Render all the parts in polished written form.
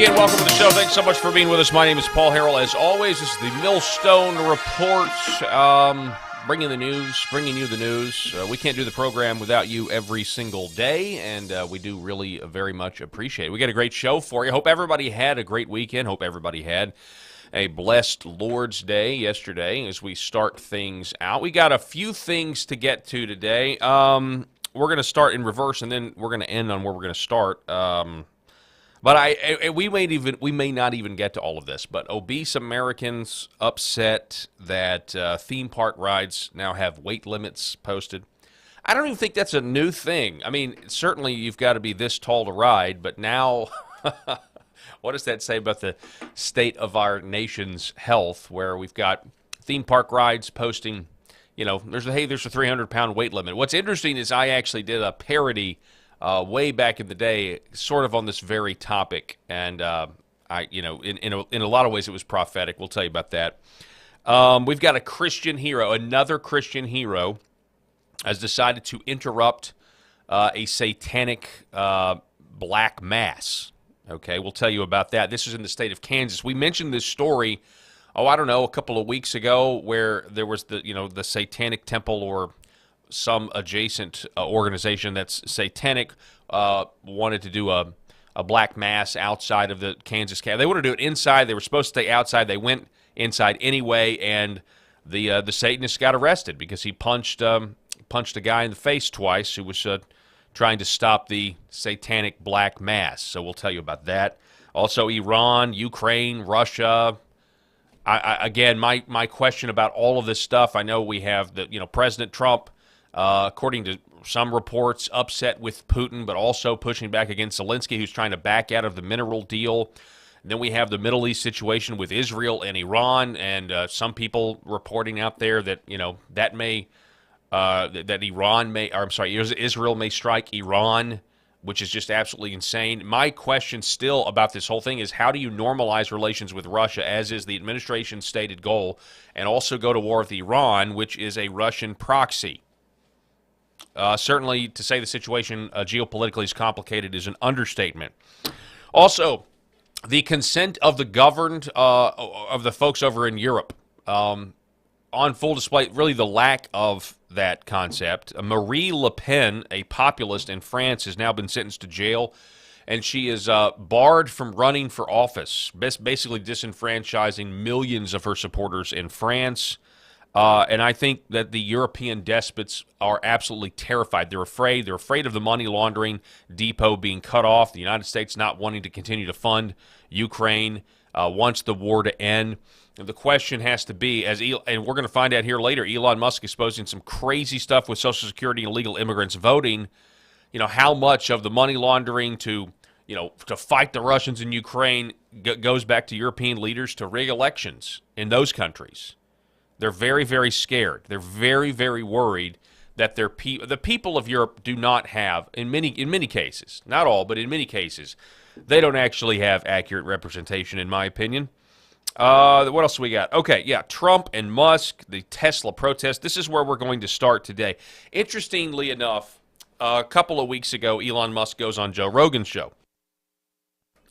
weekend. Welcome to the show. Thanks so much for being with us. My name is Paul Harrell. As always, this is the Millstone Report. Bringing you the news. We can't do the program without you every single day, and we do really very much appreciate it. We got a great show for you. Hope everybody had a great weekend. Hope everybody had a blessed Lord's Day yesterday as we start things out. We got a few things to get to today. We're going to start in reverse, and then we're going to end on where we're going to start. But we may not even get to all of this. But obese Americans upset that theme park rides now have weight limits posted. I don't even think that's a new thing. I mean, certainly you've got to be this tall to ride, but now, what does that say about the state of our nation's health, where we've got theme park rides posting, there's a 300-pound weight limit. What's interesting is I actually did a parody way back in the day, sort of on this very topic, and in a lot of ways it was prophetic. We'll tell you about that. We've got a Christian hero, another Christian hero, has decided to interrupt a satanic black mass. Okay, we'll tell you about that. This is in the state of Kansas. We mentioned this story, a couple of weeks ago, where there was the Satanic Temple or some adjacent organization that's satanic wanted to do a black mass outside of the Kansas Capitol. They wanted to do it inside. They were supposed to stay outside. They went inside anyway, and the Satanist got arrested because he punched a guy in the face twice who was trying to stop the satanic black mass. So we'll tell you about that. Also, Iran, Ukraine, Russia. Again, my question about all of this stuff. I know we have President Trump. According to some reports, upset with Putin, but also pushing back against Zelensky, who's trying to back out of the mineral deal. And then we have the Middle East situation with Israel and Iran, and some people reporting out there that Israel may strike Iran, which is just absolutely insane. My question still about this whole thing is, how do you normalize relations with Russia, as is the administration's stated goal, and also go to war with Iran, which is a Russian proxy? Certainly, to say the situation geopolitically is complicated is an understatement. Also, the consent of the governed, of the folks over in Europe, on full display, really the lack of that concept. Marie Le Pen, a populist in France, has now been sentenced to jail, and she is barred from running for office, basically disenfranchising millions of her supporters in France. And I think that the European despots are absolutely terrified. They're afraid. They're afraid of the money laundering depot being cut off, the United States not wanting to continue to fund Ukraine, wants the war to end. And the question has to be, and we're going to find out here later, Elon Musk exposing some crazy stuff with Social Security and illegal immigrants voting, how much of the money laundering to fight the Russians in Ukraine goes back to European leaders to rig elections in those countries. They're very, very scared. They're very, very worried that the people of Europe do not have, in many cases, not all, but in many cases, they don't actually have accurate representation, in my opinion. What else we got? Okay, yeah, Trump and Musk, the Tesla protest. This is where we're going to start today. Interestingly enough, a couple of weeks ago, Elon Musk goes on Joe Rogan's show.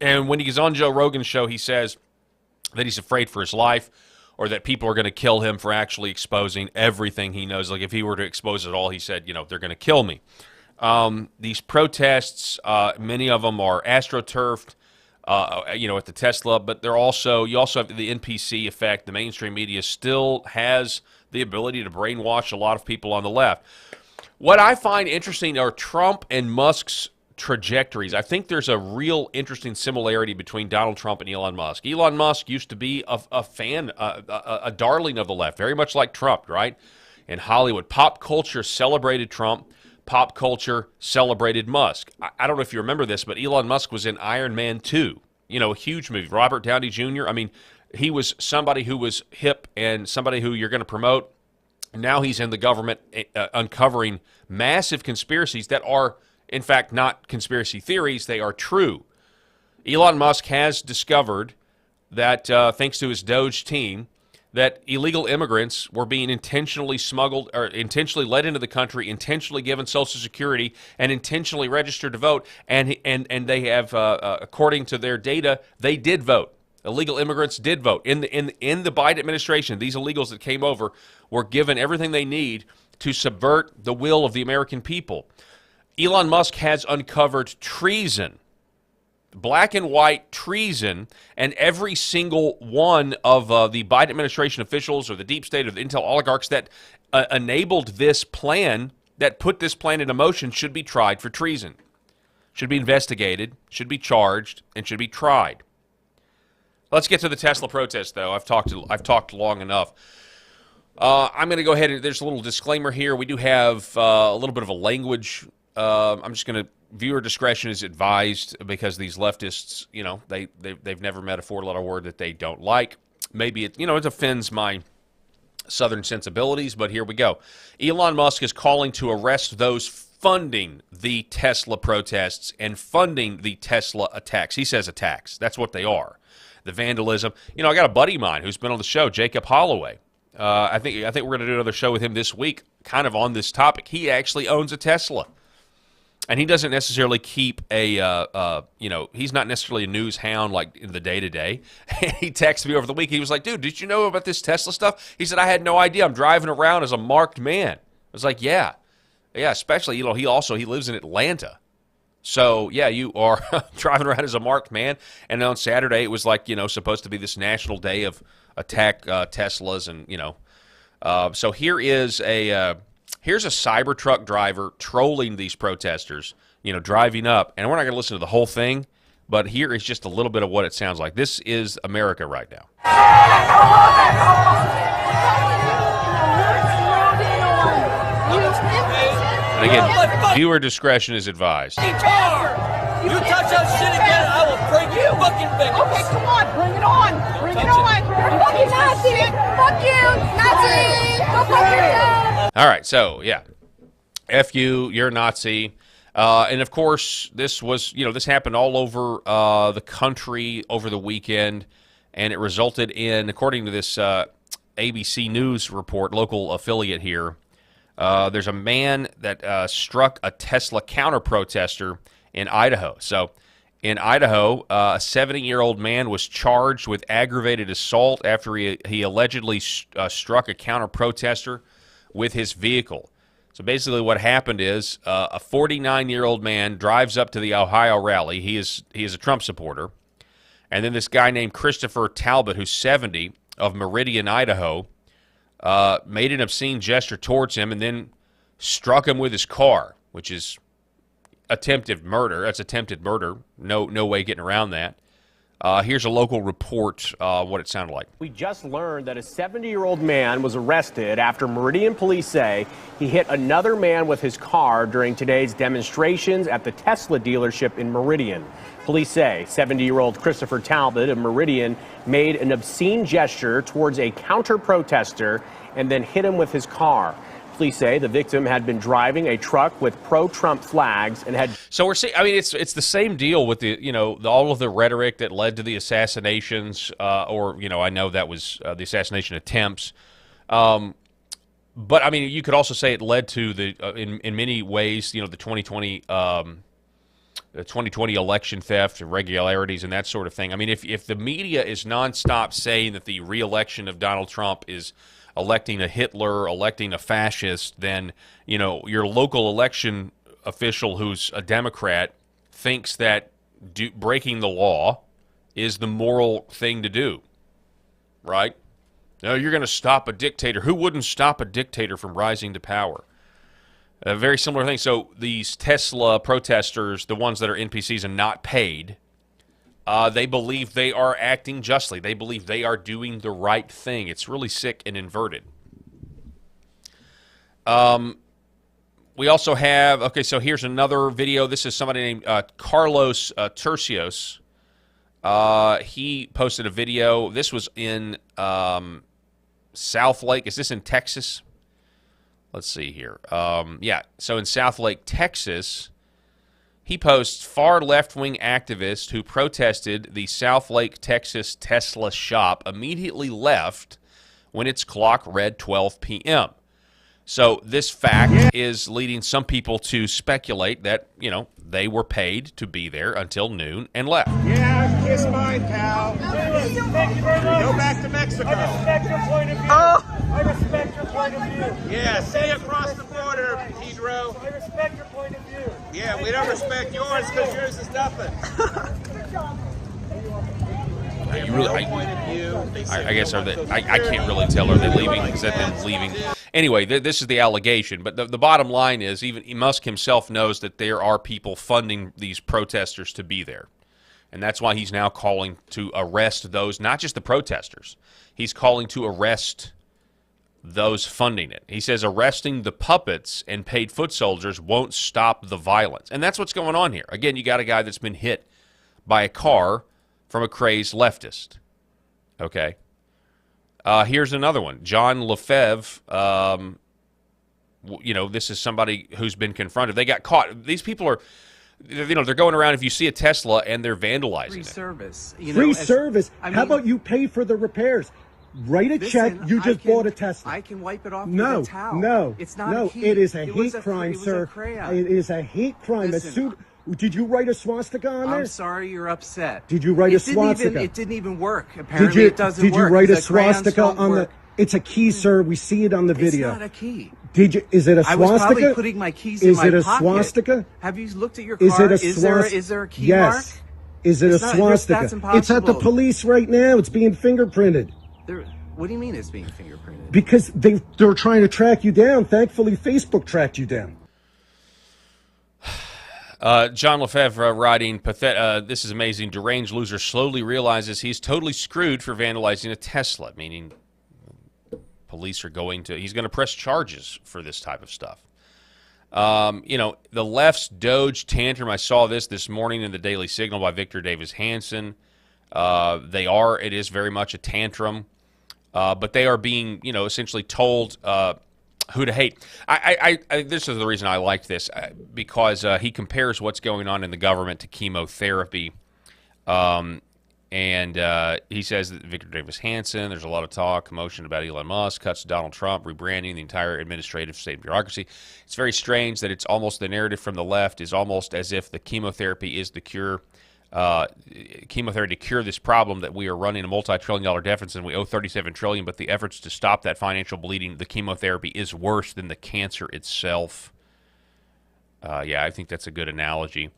And when he's on Joe Rogan's show, he says that he's afraid for his life, or that people are going to kill him for actually exposing everything he knows. Like, if he were to expose it all, he said, they're going to kill me. These protests, many of them are astroturfed, at the Tesla, but you also have the NPC effect. The mainstream media still has the ability to brainwash a lot of people on the left. What I find interesting are Trump and Musk's trajectories. I think there's a real interesting similarity between Donald Trump and Elon Musk. Elon Musk used to be a fan, a darling of the left, very much like Trump, right? In Hollywood, pop culture celebrated Trump. Pop culture celebrated Musk. I don't know if you remember this, but Elon Musk was in Iron Man 2, a huge movie. Robert Downey Jr., I mean, he was somebody who was hip and somebody who you're going to promote. Now he's in the government uncovering massive conspiracies that are, in fact, not conspiracy theories, they are true. Elon Musk has discovered that, thanks to his Doge team, that illegal immigrants were being intentionally smuggled or intentionally let into the country, intentionally given Social Security, and intentionally registered to vote. And they have, according to their data, they did vote. Illegal immigrants did vote in the Biden administration. These illegals that came over were given everything they need to subvert the will of the American people. Elon Musk has uncovered treason, black and white treason, and every single one of the Biden administration officials or the deep state or the intel oligarchs that enabled this plan, that put this plan into motion, should be tried for treason, should be investigated, should be charged, and should be tried. Let's get to the Tesla protest, though. I've talked long enough. I'm going to go ahead and there's a little disclaimer here. We do have a little bit of a language. I'm just going to viewer discretion is advised because these leftists, you know, they've never met a four-letter word that they don't like. Maybe it offends my Southern sensibilities, but here we go. Elon Musk is calling to arrest those funding the Tesla protests and funding the Tesla attacks. He says attacks. That's what they are. The vandalism. You know, I got a buddy of mine who's been on the show, Jacob Holloway. I think we're going to do another show with him this week, kind of on this topic. He actually owns a Tesla, and he doesn't necessarily keep he's not necessarily a news hound like in the day-to-day. He texted me over the week. He was like, dude, did you know about this Tesla stuff? He said, I had no idea. I'm driving around as a marked man. I was like, yeah, especially, he lives in Atlanta. So, yeah, you are driving around as a marked man, and on Saturday it was like, supposed to be this national day of attack Teslas, and, so here's a Cybertruck driver trolling these protesters, driving up, and we're not going to listen to the whole thing, but here is just a little bit of what it sounds like. This is America right now. And again, viewer discretion is advised. You touch that shit again, I will break your fucking fingers. Okay, come on, bring it on. Bring it on. You're fucking Nazi. Fuck you, Nazi. Go fuck yourself. All right, so, yeah. F you, you're a Nazi. And, of course, this happened all over the country over the weekend, and it resulted in, according to this ABC News report, local affiliate here, there's a man that struck a Tesla counter-protester in Idaho. So in Idaho, a 70-year-old man was charged with aggravated assault after he allegedly struck a counter-protester with his vehicle. So basically what happened is a 49-year-old man drives up to the Ohio rally. He is a Trump supporter. And then this guy named Christopher Talbot, who's 70, of Meridian, Idaho, made an obscene gesture towards him and then struck him with his car, which is attempted murder. That's attempted murder. No way getting around that. Here's a local report, what it sounded like. We just learned that a 70-year-old man was arrested after Meridian police say he hit another man with his car during today's demonstrations at the Tesla dealership in Meridian. Police say 70-year-old Christopher Talbot of Meridian made an obscene gesture towards a counter-protester and then hit him with his car. Police say the victim had been driving a truck with pro-Trump flags and had... So we're seeing, I mean, it's the same deal with all of the rhetoric that led to the assassinations, I know that was the assassination attempts. But, I mean, you could also say it led to in many ways, the 2020... the 2020 election theft, irregularities, and that sort of thing. I mean, if the media is nonstop saying that the re-election of Donald Trump is electing a Hitler, electing a fascist, then, your local election official who's a Democrat thinks that breaking the law is the moral thing to do, right? No, you're going to stop a dictator. Who wouldn't stop a dictator from rising to power? A very similar thing. So these Tesla protesters, the ones that are NPCs and not paid, they believe they are acting justly. They believe they are doing the right thing. It's really sick and inverted. We also have, okay, so here's another video. This is somebody named Carlos Tercios. He posted a video. This was in South Lake. Is this in Texas? Let's see here. So in South Lake, Texas, he posts far left-wing activist who protested the South Lake, Texas Tesla shop immediately left when its clock read 12 p.m. So this fact is leading some people to speculate that, you know, they were paid to be there until noon and left. Yeah, kiss my pal. Thank you very much. Go back to Mexico. I respect your point of view. I respect your point of view. Yeah, say across the border, Pedro. I respect your point of view. Yeah, we don't respect yours because yours is nothing. You really, I guess are they, I can't really tell. Are they leaving? Is that them leaving? Anyway, this is the allegation. But the bottom line is, even Musk himself knows that there are people funding these protesters to be there. And that's why he's now calling to arrest those, not just the protesters. He's calling to arrest those funding it. He says arresting the puppets and paid foot soldiers won't stop the violence. And that's what's going on here. Again, you got a guy that's been hit by a car from a crazed leftist. Okay. Here's another one. John Lefebvre, you know, this is somebody who's been confronted. They got caught. These people are, you know, they're going around. If you see a Tesla and they're vandalizing free it. service. You know, Free service. I How mean, about you pay for the repairs? Write a check. listen, You just bought a Tesla. I can wipe it off No, with a towel. no, It's not no. a key. It is a It was hate crime, it was sir. A crayon. It is a hate crime. Listen, Did you write a swastika on there? I'm sorry you're upset. Did you write a swastika? It didn't even work. Did Apparently you, it doesn't did you work. write a The crayons swastika don't on work. the? It's a key, sir. We see it on the video. It's not a key. Did you? Is it a I swastika? was probably putting my keys in my Is it a pocket. swastika? Have you looked at your car? Is it a Is there a key yes. mark? Is it It's a not- swastika? that's It's at the impossible. police right now. It's being fingerprinted. What do you mean it's being fingerprinted? Because they're trying to track you down. Thankfully, Facebook tracked you down. John Lefebvre writing, this is amazing. Deranged loser slowly realizes he's totally screwed for vandalizing a Tesla, meaning police are he's going to press charges for this type of stuff. You know, the left's Doge tantrum, I saw this morning in the Daily Signal by Victor Davis Hanson. It is very much a tantrum, but they are being, you know, essentially told who to hate. This is the reason I liked this, because he compares what's going on in the government to chemotherapy. And he says that Victor Davis Hanson, there's a lot of talk, commotion about Elon Musk, cuts to Donald Trump, rebranding the entire administrative state bureaucracy. It's very strange that it's almost the narrative from the left is almost as if the chemotherapy is the cure. Chemotherapy to cure this problem that we are running a multi-trillion-dollar deficit and we owe $37 trillion, but the efforts to stop that financial bleeding, the chemotherapy is worse than the cancer itself. Yeah, I think that's a good analogy.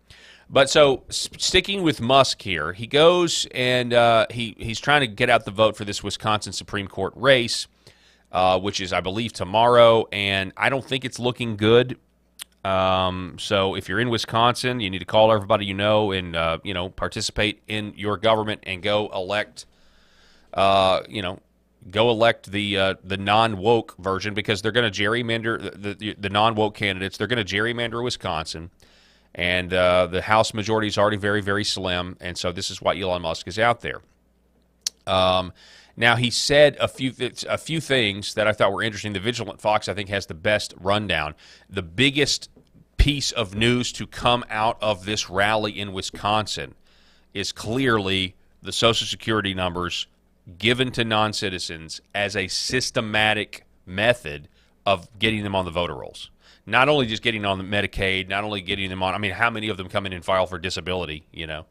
But so, sticking with Musk here, he goes and he's trying to get out the vote for this Wisconsin Supreme Court race, which is, I believe, tomorrow, and I don't think it's looking good. So if you're in Wisconsin, you need to call everybody you know and, you know, participate in your government and go elect, go elect the non-woke version, because they're going to gerrymander the non-woke candidates. They're going to gerrymander Wisconsin, and the House majority is already very, very slim, and so this is why Elon Musk is out there. Now, he said a few things that I thought were interesting. The Vigilant Fox, I think, has the best rundown. The biggest piece of news to come out of this rally in Wisconsin is clearly the Social Security numbers given to non-citizens as a systematic method of getting them on the voter rolls. Not only just getting on the Medicaid, not only getting them on, I mean, how many of them come in and file for disability, you know?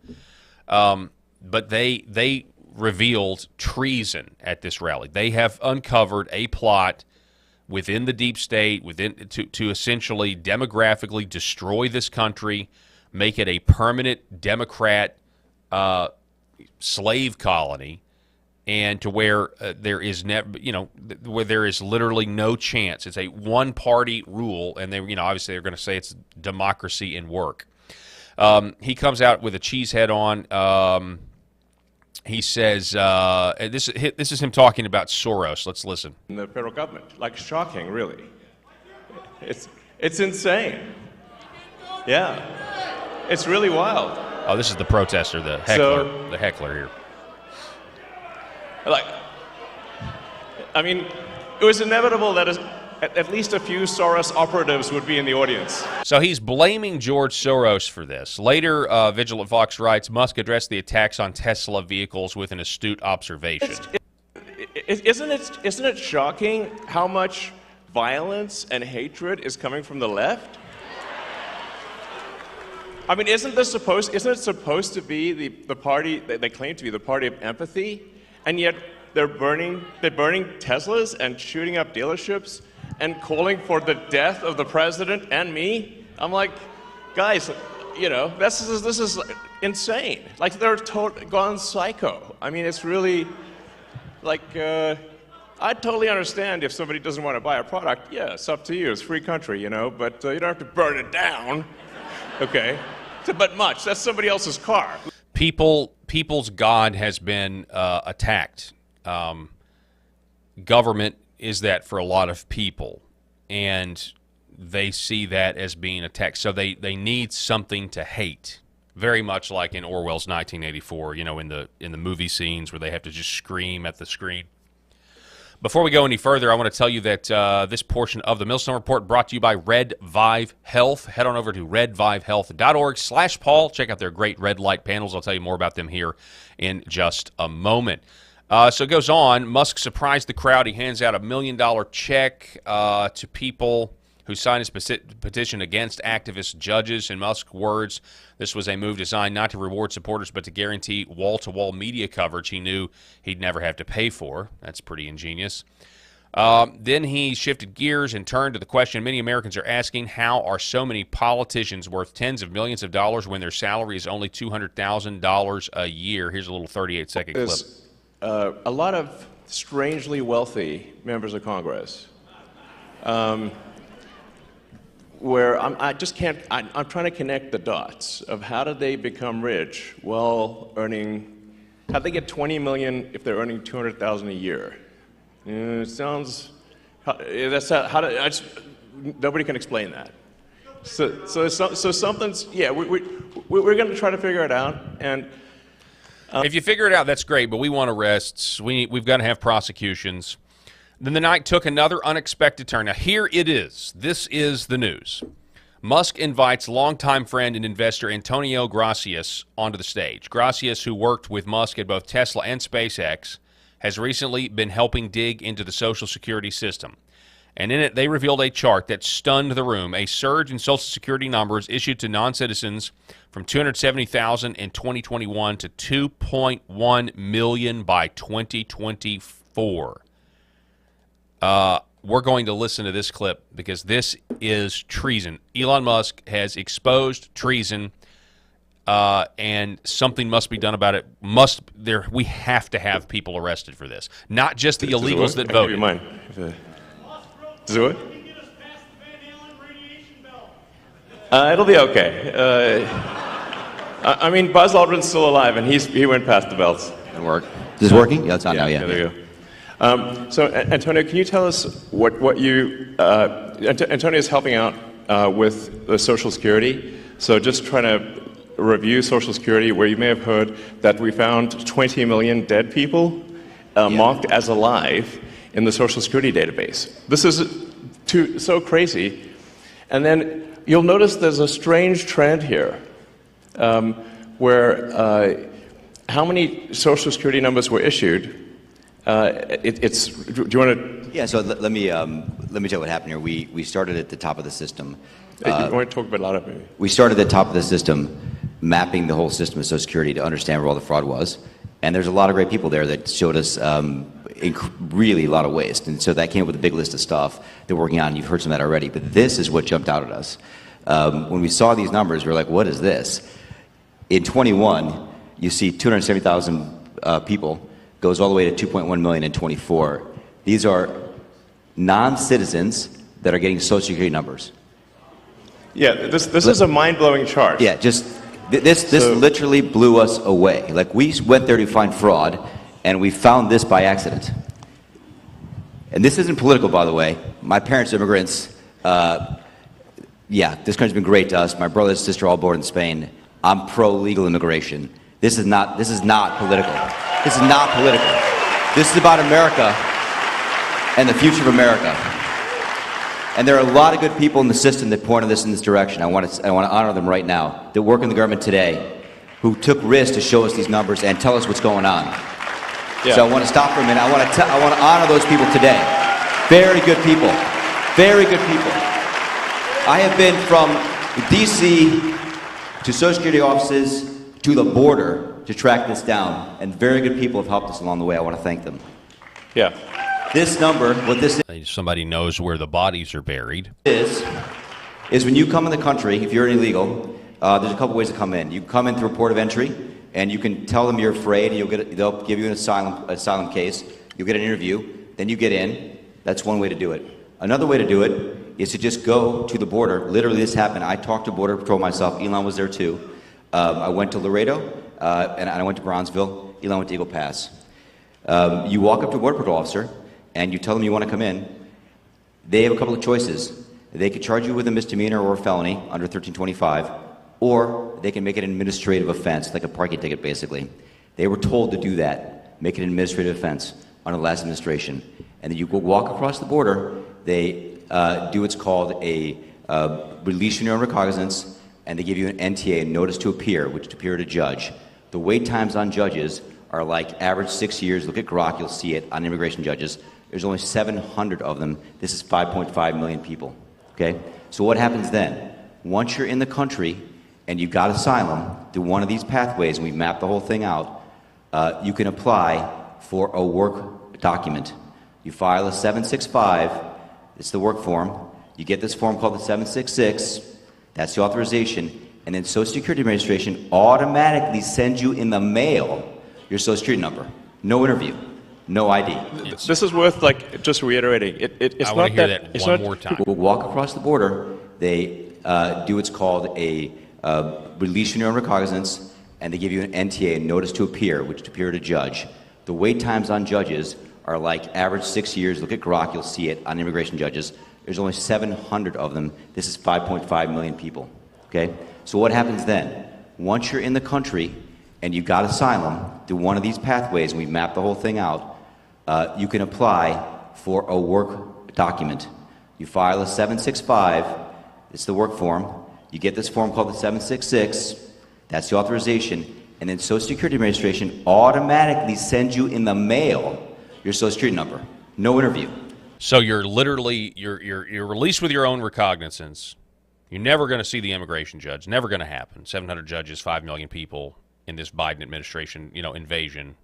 But they revealed treason at this rally. They have uncovered a plot within the deep state, to essentially demographically destroy this country, make it a permanent Democrat slave colony, and to where there is never, you know, where there is literally no chance. It's a one-party rule, and they, you know, obviously they're going to say it's democracy in work. He comes out with a cheese head on. He says, this is him talking about Soros. Let's listen. The federal government, like shocking, really. It's insane. Yeah, it's really wild. Oh, this is the protester, the heckler here. Like, I mean, it was inevitable that at least a few Soros operatives would be in the audience. So he's blaming George Soros for this. Later, Vigilant Fox writes, Musk addressed the attacks on Tesla vehicles with an astute observation. Isn't it shocking how much violence and hatred is coming from the left? I mean, isn't it supposed to be the party that they claim to be the party of empathy, and yet they're burning Teslas and shooting up dealerships and calling for the death of the president and me? I'm like, guys, you know, this is insane. Like, they're gone psycho. I mean, it's really like, I totally understand if somebody doesn't want to buy a product. Yeah, it's up to you. It's a free country, you know, but you don't have to burn it down. Okay, but much. That's somebody else's car. People's God has been attacked. Government is that for a lot of people, and they see that as being attacked. So they need something to hate. Very much like in Orwell's 1984, you know, in the movie scenes where they have to just scream at the screen. Before we go any further, I want to tell you that this portion of the Millstone Report brought to you by Red Vive Health. Head on over to redvivehealth.org/Paul. Check out their great red light panels. I'll tell you more about them here in just a moment. So it goes on. Musk surprised the crowd. He hands out $1 million check to people who signed his petition against activist judges. In Musk's words, this was a move designed not to reward supporters, but to guarantee wall-to-wall media coverage he knew he'd never have to pay for. That's pretty ingenious. Then he shifted gears and turned to the question many Americans are asking: how are so many politicians worth tens of millions of dollars when their salary is only $200,000 a year? Here's a little 38-second clip. There's a lot of strangely wealthy members of Congress. Where I just can't, I'm trying to connect the dots of how did they become rich while earning, how'd they get 20 million if they're earning 200,000 a year? It sounds, nobody can explain that. So something's, yeah, we're going to try to figure it out. And if you figure it out, that's great, but we want arrests. We've got to have prosecutions. Then the night took another unexpected turn. Now, here it is. This is the news. Musk invites longtime friend and investor Antonio Gracias onto the stage. Gracias, who worked with Musk at both Tesla and SpaceX, has recently been helping dig into the Social Security system. And in it, they revealed a chart that stunned the room. A surge in Social Security numbers issued to non-citizens from 270,000 in 2021 to 2.1 million by 2024. We're going to listen to this clip because this is treason. Elon Musk has exposed treason, and something must be done about it. We have to have people arrested for this, not just the illegals that voted. Does it work? It'll be okay. I mean, Buzz Aldrin's still alive, and he went past the belts. It'll work. Is this working? Yeah, it's on now. Yeah. There you go. So, Antonio, can you tell us what you... Antonio is helping out with the Social Security. So just trying to review Social Security, where you may have heard that we found 20 million dead people marked as alive in the Social Security database. This is so crazy. And then you'll notice there's a strange trend here where how many Social Security numbers were issued. Do you want to? Yeah. So let me tell you what happened here. We started at the top of the system. You want to talk about a lot of it? We started at the top of the system, mapping the whole system of Social Security to understand where all the fraud was. And there's a lot of great people there that showed us really a lot of waste. And so that came up with a big list of stuff they're working on. You've heard some of that already. But this is what jumped out at us. When we saw these numbers, we were like, what is this? In 21, you see 270,000 people. Goes all the way to 2.1 million in 24. These are non-citizens that are getting Social Security numbers. Yeah, this is a mind-blowing chart. Yeah, just this literally blew us away. Like, we went there to find fraud, and we found this by accident. And this isn't political, by the way. My parents are immigrants. Yeah, this country's been great to us. My brother and sister are all born in Spain. I'm pro-legal immigration. This is not political. This is not political. This is about America and the future of America. And there are a lot of good people in the system that pointed this in this direction. I want to honor them right now, that work in the government today, who took risks to show us these numbers and tell us what's going on. Yeah. So I want to stop for a minute. I want to honor those people today. Very good people. Very good people. I have been from D.C. to Social Security offices to the border to track this down, and very good people have helped us along the way. I want to thank them. Yeah. This number, what this Somebody knows where the bodies are buried. is when you come in the country, if you're illegal, there's a couple ways to come in. You come in through a port of entry, and you can tell them you're afraid, and they'll give you an asylum case. You'll get an interview, then you get in. That's one way to do it. Another way to do it is to just go to the border. Literally, this happened. I talked to Border Patrol myself. Elon was there too. I went to Laredo, and I went to Bronzeville. Elon went to Eagle Pass. You walk up to a Border Patrol officer, and you tell them you want to come in. They have a couple of choices. They could charge you with a misdemeanor or a felony under 1325, or they can make it an administrative offense, like a parking ticket, basically. They were told to do that, make it an administrative offense under the last administration. And then you go walk across the border. They do what's called a release from your own recognizance, and they give you an NTA, notice to appear, which to appear to judge. The wait times on judges are like average 6 years. Look at Grok, you'll see it on immigration judges. There's only 700 of them. This is 5.5 million people. Okay? So what happens then? Once you're in the country and you got asylum through one of these pathways, and we map the whole thing out, you can apply for a work document. You file a 765, it's the work form. You get this form called the 766, that's the authorization, and then Social Security Administration automatically sends you in the mail your Social Security number. No interview. No ID. This is worth, like, just reiterating. It's I not want to hear that. that one more time. We'll walk across the border. They do what's called a release from your own recognizance, and they give you an NTA, a notice to appear, which to appear to judge. The wait times on judges are like average 6 years. Look at Grok, you'll see it on immigration judges. There's only 700 of them. This is 5.5 million people. Okay? So what happens then? Once you're in the country and you got asylum through one of these pathways, and we map the whole thing out, you can apply for a work document. You file a 765, it's the work form. You get this form called the 766, that's the authorization, and then Social Security Administration automatically sends you in the mail your Social Security number. No interview. So you're literally you're released with your own recognizance. You're never going to see the immigration judge. Never going to happen. 700 judges, 5 million people in this Biden administration, invasion.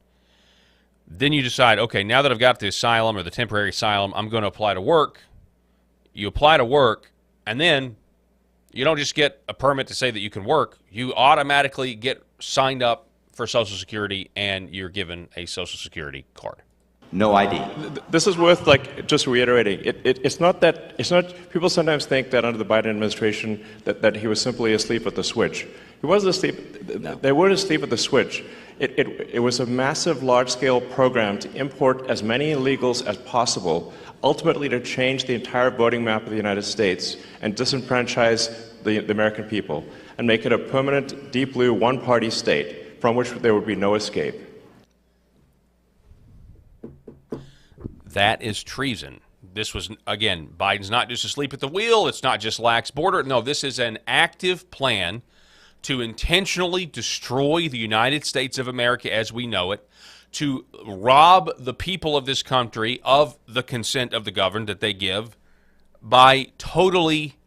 Then you decide, okay, now that I've got the asylum or the temporary asylum, I'm going to apply to work. You apply to work, and then you don't just get a permit to say that you can work. You automatically get signed up for Social Security, and you're given a Social Security card. No ID. This is worth, like, just reiterating. It's not that. It's not. People sometimes think that under the Biden administration that he was simply asleep at the switch. He wasn't asleep. No. They weren't asleep at the switch. It was a massive, large-scale program to import as many illegals as possible, ultimately to change the entire voting map of the United States and disenfranchise the American people and make it a permanent, deep blue, one-party state from which there would be no escape. That is treason. This was, again, Biden's not just asleep at the wheel. It's not just lax border. No, this is an active plan to intentionally destroy the United States of America as we know it, to rob the people of this country of the consent of the governed that they give by totally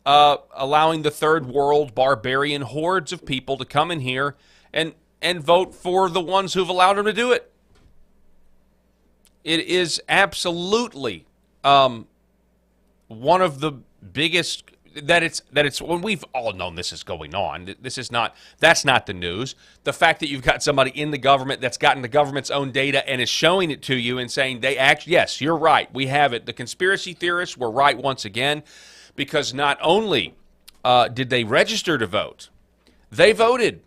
allowing the third world barbarian hordes of people to come in here and vote for the ones who've allowed them to do it. It is absolutely one of the biggest that it's when we've all known this is going on. That's not the news. The fact that you've got somebody in the government that's gotten the government's own data and is showing it to you and saying yes, you're right, we have it. The conspiracy theorists were right once again, because not only did they register to vote, they voted.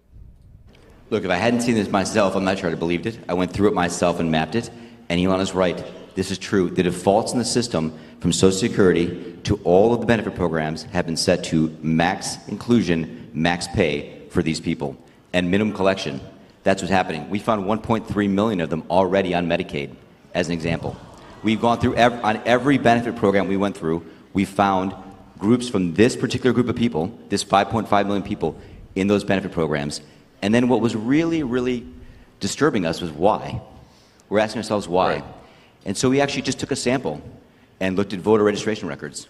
Look, if I hadn't seen this myself, I'm not sure I'd have believed it. I went through it myself and mapped it. And Elon is right. This is true. The defaults in the system from Social Security to all of the benefit programs have been set to max inclusion, max pay for these people, and minimum collection. That's what's happening. We found 1.3 million of them already on Medicaid, as an example. We've gone through, on every benefit program we went through, we found groups from this particular group of people, this 5.5 million people, in those benefit programs. And then what was really, really disturbing us was why. We're asking ourselves why. Right. And so we actually just took a sample and looked at voter registration records.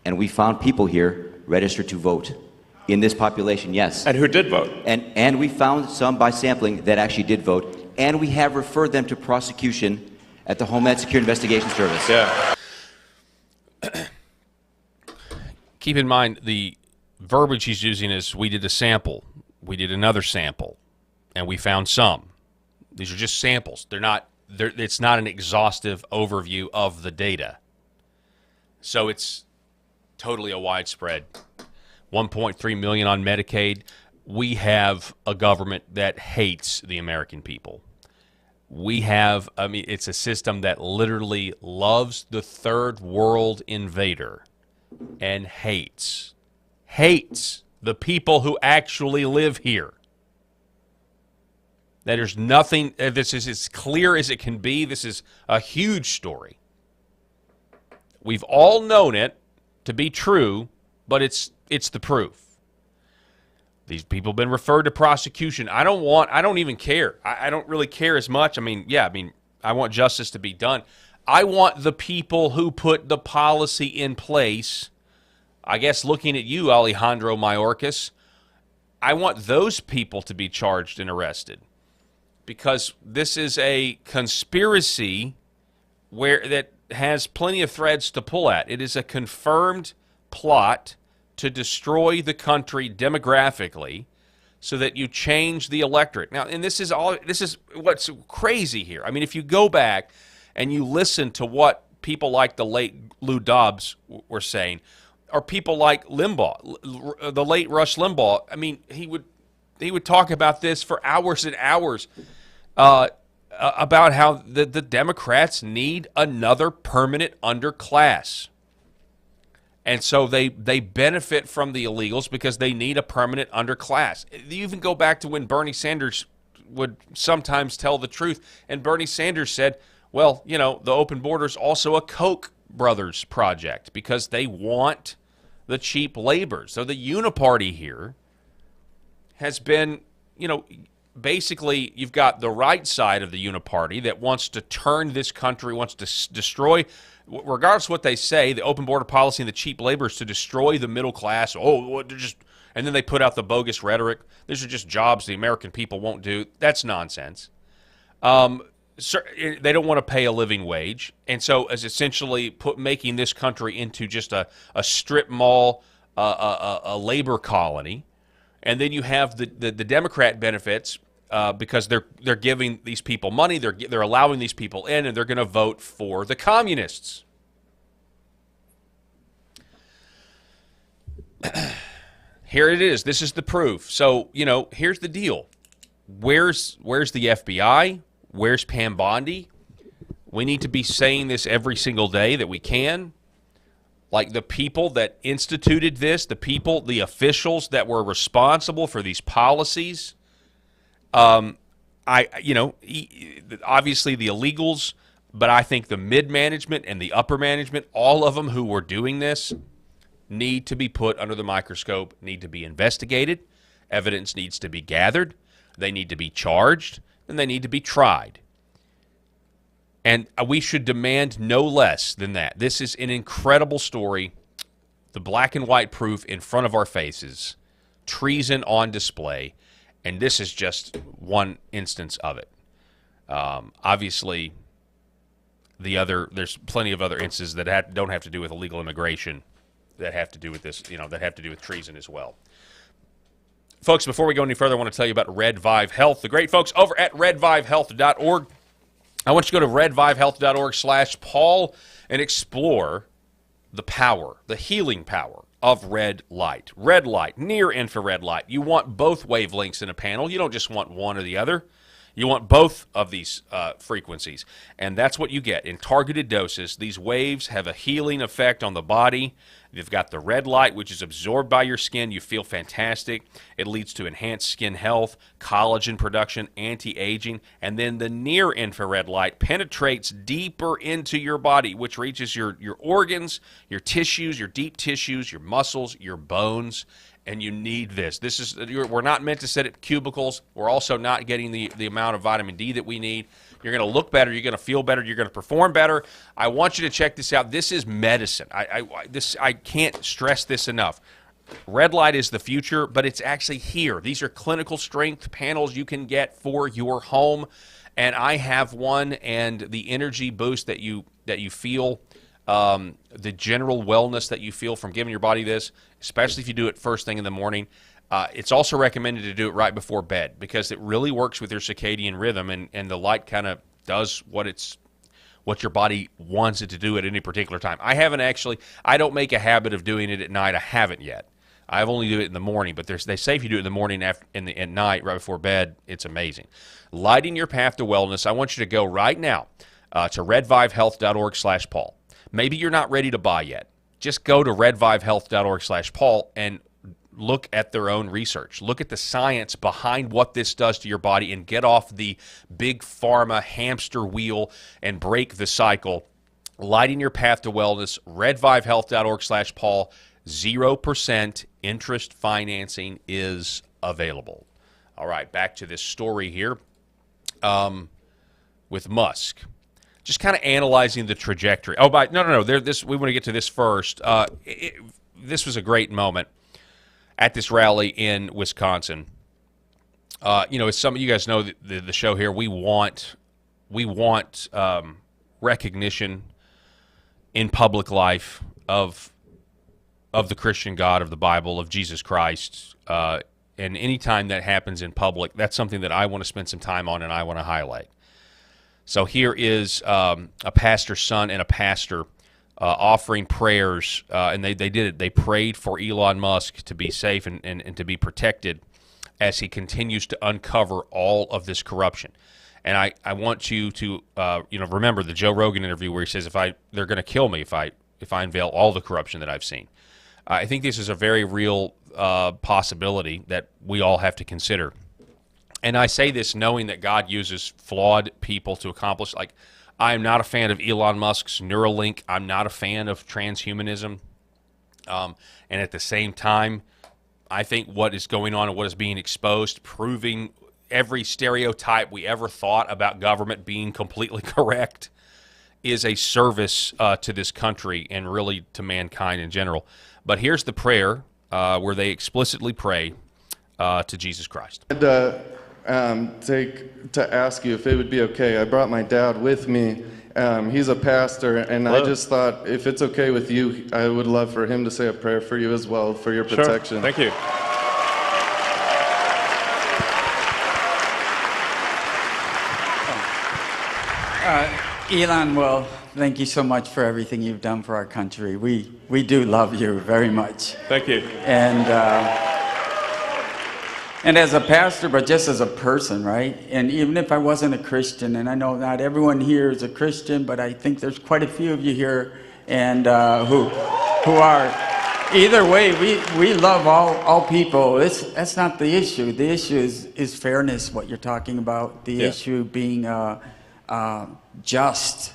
And we found people here registered to vote. In this population, yes. And who did vote? And we found some by sampling that actually did vote. And we have referred them to prosecution at the Homeland Security Investigation Service. Yeah. Keep in mind, the verbiage he's using is, we did a sample, we did another sample, and we found some. These are just samples. It's not an exhaustive overview of the data. So it's totally a widespread. 1.3 million on Medicaid. We have a government that hates the American people. It's a system that literally loves the third world invader and hates the people who actually live here. That there's nothing, this is as clear as it can be. This is a huge story. We've all known it to be true, but it's the proof. These people have been referred to prosecution. I don't even care. I don't really care as much. I want justice to be done. I want the people who put the policy in place, I guess looking at you, Alejandro Mayorkas, I want those people to be charged and arrested. Because this is a conspiracy that has plenty of threads to pull at. It is a confirmed plot to destroy the country demographically so that you change the electorate. Now, and this is what's crazy here. I mean, if you go back and you listen to what people like the late Lou Dobbs were saying, or people like Limbaugh, the late Rush Limbaugh, I mean, he would talk about this for hours and hours, about how the Democrats need another permanent underclass. And so they benefit from the illegals because they need a permanent underclass. You even go back to when Bernie Sanders would sometimes tell the truth. And Bernie Sanders said, well, the open border is also a Koch brothers project because they want the cheap labor. So the uniparty here has been, basically you've got the right side of the uniparty that wants to turn this country, wants to destroy, regardless of what they say, the open border policy and the cheap labor is to destroy the middle class. And then they put out the bogus rhetoric. These are just jobs the American people won't do. That's nonsense. They don't want to pay a living wage. And so as essentially making this country into just a strip mall, a labor colony. And then you have the Democrat benefits because they're giving these people money, they're allowing these people in, and they're going to vote for the communists. Here it is. This is the proof. So here's the deal. Where's the FBI? Where's Pam Bondi? We need to be saying this every single day that we can. Like the people that instituted this, the officials that were responsible for these policies, obviously the illegals, but I think the mid-management and the upper management, all of them who were doing this, need to be put under the microscope, need to be investigated, evidence needs to be gathered, they need to be charged, and they need to be tried. And we should demand no less than that. This is an incredible story. The black and white proof in front of our faces. Treason on display. And this is just one instance of it. Obviously, there's plenty of other instances that don't have to do with illegal immigration, that have to do with this, that have to do with treason as well. Folks, before we go any further, I want to tell you about Red Vive Health, the great folks over at redvivehealth.org. I want you to go to redvivehealth.org/Paul and explore the power, the healing power of red light. Red light, near infrared light. You want both wavelengths in a panel. You don't just want one or the other. You want both of these frequencies. And that's what you get in targeted doses. These waves have a healing effect on the body. You've got the red light, which is absorbed by your skin. You feel fantastic. It leads to enhanced skin health, collagen production, anti-aging. And then the near-infrared light penetrates deeper into your body, which reaches your organs, your tissues, your deep tissues, your muscles, your bones. And you need this. We're not meant to sit at cubicles. We're also not getting the amount of vitamin D that we need. You're going to look better. You're going to feel better. You're going to perform better. I want you to check this out. This is medicine. I can't stress this enough. Red light is the future, but it's actually here. These are clinical strength panels you can get for your home, and I have one, and the energy boost that you feel, the general wellness that you feel from giving your body this, especially if you do it first thing in the morning. It's also recommended to do it right before bed because it really works with your circadian rhythm, and the light kind of does what your body wants it to do at any particular time. I don't make a habit of doing it at night. I haven't yet. I've only do it in the morning, but they say if you do it in the morning at night, right before bed, it's amazing. Lighting your path to wellness, I want you to go right now to redvivehealth.org/Paul. Maybe you're not ready to buy yet. Just go to redvivehealth.org/Paul and look at their own research. Look at the science behind what this does to your body and get off the big pharma hamster wheel and break the cycle. Lighting your path to wellness, redvivehealth.org/Paul. 0% interest financing is available. All right, back to this story here with Musk. Just kind of analyzing the trajectory. Oh, no. We want to get to this first. This was a great moment at this rally in Wisconsin. As some of you guys know, the show here, we want recognition in public life of the Christian God, of the Bible, of Jesus Christ. And anytime that happens in public, that's something that I want to spend some time on and I want to highlight. So here is a pastor's son and a pastor offering prayers, and they did it. They prayed for Elon Musk to be safe and to be protected as he continues to uncover all of this corruption. And I want you to remember the Joe Rogan interview where he says they're going to kill me if I unveil all the corruption that I've seen. I think this is a very real possibility that we all have to consider. And I say this knowing that God uses flawed people to accomplish. Like, I am not a fan of Elon Musk's Neuralink. I'm not a fan of transhumanism. And at the same time, I think what is going on and what is being exposed, proving every stereotype we ever thought about government being completely correct, is a service to this country and really to mankind in general. But here's the prayer where they explicitly pray to Jesus Christ. To ask you if it would be okay. I brought my dad with me. He's a pastor, and I just thought if it's okay with you, I would love for him to say a prayer for you as well, for your protection. Sure. Thank you. Elon, well, thank you so much for everything you've done for our country. We do love you very much. Thank you. And as a pastor, but just as a person, right? And even if I wasn't a Christian, and I know not everyone here is a Christian, but I think there's quite a few of you here and who are. Either way, we love all people. That's not the issue. The issue is fairness, what you're talking about. The issue being just,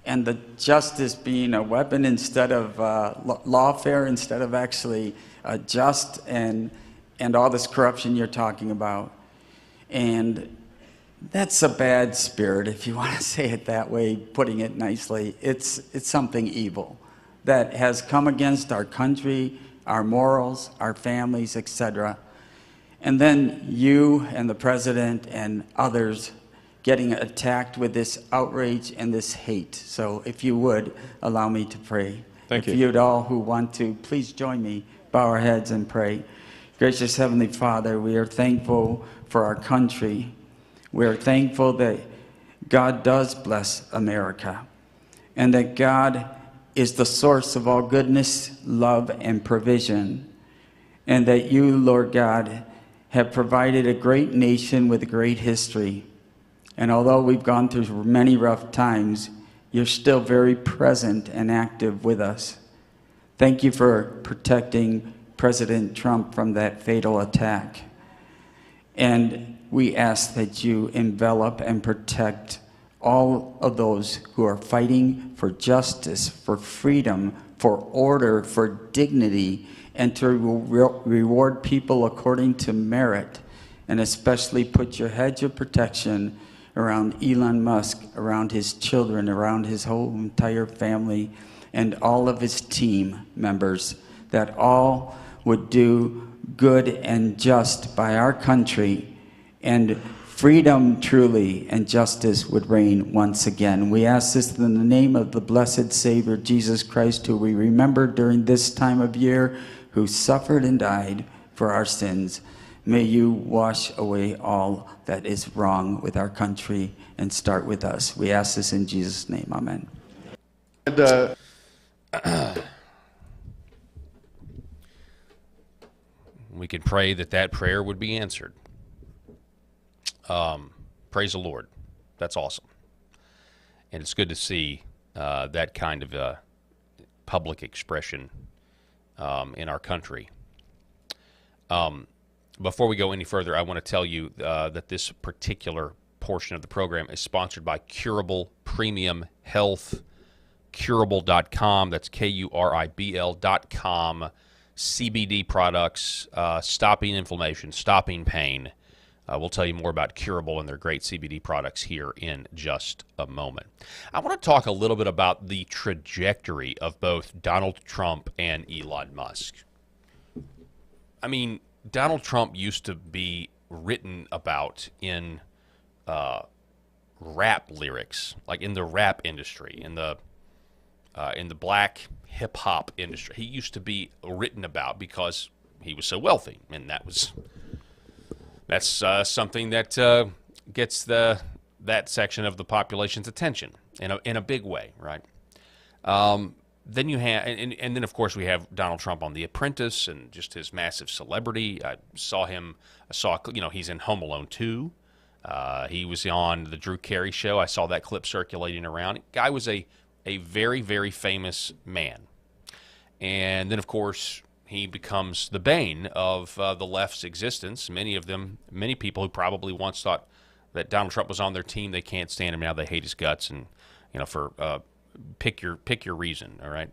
and the justice being a weapon instead of lawfare, instead of actually just, and all this corruption you're talking about. And that's a bad spirit, if you want to say it that way, putting it nicely. It's something evil that has come against our country, our morals, our families, etc. And then you and the president and others getting attacked with this outrage and this hate. So if you would, allow me to pray. Thank you. If you'd all who want to, please join me, bow our heads and pray. Gracious Heavenly Father, we are thankful for our country. We are thankful that God does bless America, and that God is the source of all goodness, love, and provision, and that you, Lord God, have provided a great nation with a great history. And although we've gone through many rough times, you're still very present and active with us. Thank you for protecting President Trump from that fatal attack. And we ask that you envelop and protect all of those who are fighting for justice, for freedom, for order, for dignity, and to reward people according to merit, and especially put your hedge of protection around Elon Musk, around his children, around his whole entire family, and all of his team members, that all would do good and just by our country, and freedom truly and justice would reign once again. We ask this in the name of the blessed Savior, Jesus Christ, who we remember during this time of year, who suffered and died for our sins. May you wash away all that is wrong with our country and start with us. We ask this in Jesus' name. Amen. And, we can pray that that prayer would be answered. Praise the Lord. That's awesome. And it's good to see that kind of public expression in our country. Before we go any further, I want to tell you that this particular portion of the program is sponsored by Curable Premium Health, curable.com. That's Kuribl.com. CBD products, stopping inflammation, stopping pain. We'll tell you more about Curable and their great CBD products here in just a moment. I want to talk a little bit about the trajectory of both Donald Trump and Elon Musk. I mean, Donald Trump used to be written about in rap lyrics, like in the rap industry, in the black hip-hop industry. He used to be written about because he was so wealthy, and that's something that gets that section of the population's attention in a big way, right? Then you have, and then of course we have Donald Trump on The Apprentice and just his massive celebrity. I saw he's in Home Alone 2. He was on the Drew Carey show. I saw that clip circulating around. Guy was a very, very famous man. And then of course he becomes the bane of the left's existence. Many people who probably once thought that Donald Trump was on their team, they can't stand him now. They hate his guts, and pick your reason. All right.